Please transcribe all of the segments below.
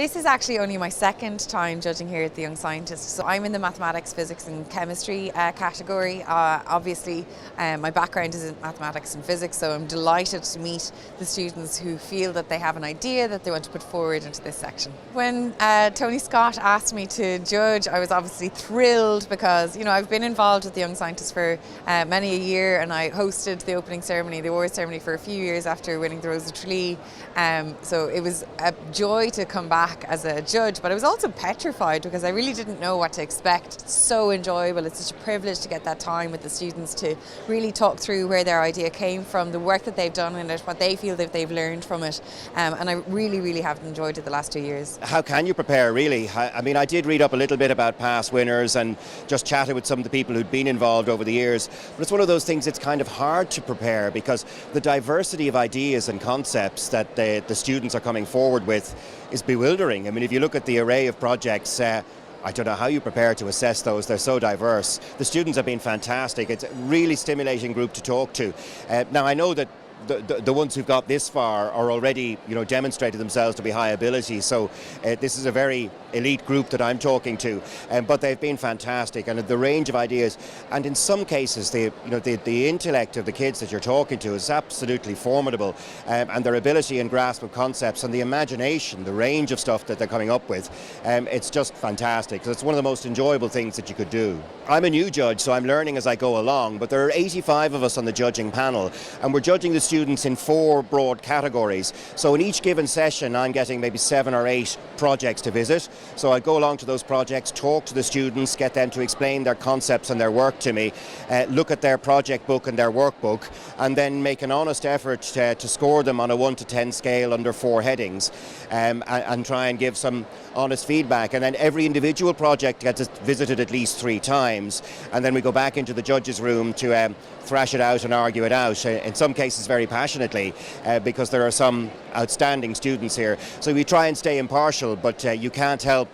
This is actually only my second time judging here at the Young Scientist. So I'm in the mathematics, physics and chemistry category. Obviously my background is in mathematics and physics, so I'm delighted to meet the students who feel that they have an idea that they want to put forward into this section. When Tony Scott asked me to judge, I was obviously thrilled because, you know, I've been involved with the Young Scientist for many a year, and I hosted the opening ceremony, the awards ceremony, for a few years after winning the Rose of Tralee. So it was a joy to come back as a judge, but I was also petrified because I really didn't know what to expect. It's so enjoyable. It's such a privilege to get that time with the students to really talk through where their idea came from, the work that they've done in it, what they feel that they've learned from it, and I really have enjoyed it the last 2 years. How can you prepare, really? I mean, I did read up a little bit about past winners and just chatted with some of the people who'd been involved over the years, but it's one of those things that's kind of hard to prepare because the diversity of ideas and concepts that the students are coming forward with is bewildering. I mean, if you look at the array of projects, I don't know how you prepare to assess those. They're so diverse. The students have been fantastic. It's a really stimulating group to talk to. Now, I know that the ones who've got this far are already, you know, demonstrated themselves to be high ability. So this is a very elite group that I'm talking to, but they've been fantastic, and the range of ideas, and in some cases, the intellect of the kids that you're talking to is absolutely formidable, and their ability and grasp of concepts and the imagination, the range of stuff that they're coming up with, it's just fantastic. So it's one of the most enjoyable things that you could do. I'm a new judge, so I'm learning as I go along, but there are 85 of us on the judging panel, and we're judging the students in 4 broad categories. So in each given session, I'm getting maybe 7 or 8 projects to visit. So I go along to those projects, talk to the students, get them to explain their concepts and their work to me, look at their project book and their workbook, and then make an honest effort to score them on a 1 to 10 scale under 4 headings, and try and give some honest feedback. And then every individual project gets visited at least 3 times, and then we go back into the judges' room to thrash it out and argue it out, in some cases very passionately, because there are some outstanding students here. So we try and stay impartial, but you can't help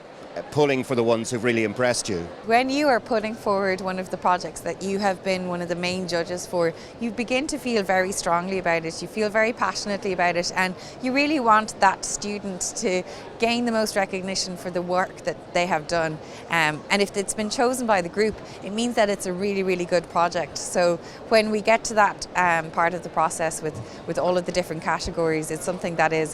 pulling for the ones who've really impressed you. When you are putting forward one of the projects that you have been one of the main judges for, you begin to feel very strongly about it, you feel very passionately about it, and you really want that student to gain the most recognition for the work that they have done. And if it's been chosen by the group, it means that it's a really good project. So when we get to that part of the process with all of the different categories, it's something that is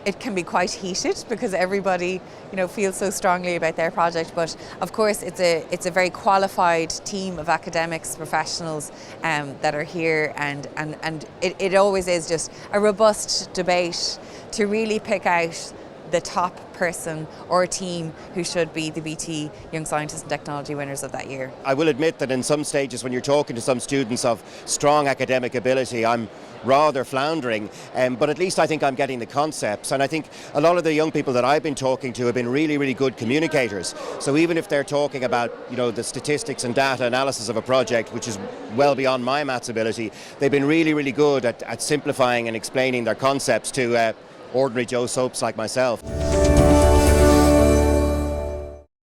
it can be quite heated because everybody, you know, feels so strongly about their project. But of course, it's a very qualified team of academics, professionals that are here, and it always is just a robust debate to really pick out the top person or team who should be the BT Young Scientist and Technology winners of that year. I will admit that in some stages when you're talking to some students of strong academic ability, I'm rather floundering, but at least I think I'm getting the concepts, and I think a lot of the young people that I've been talking to have been really good communicators. So even if they're talking about, you know, the statistics and data analysis of a project, which is well beyond my maths ability, they've been really good at simplifying and explaining their concepts to ordinary Joe Soaps like myself.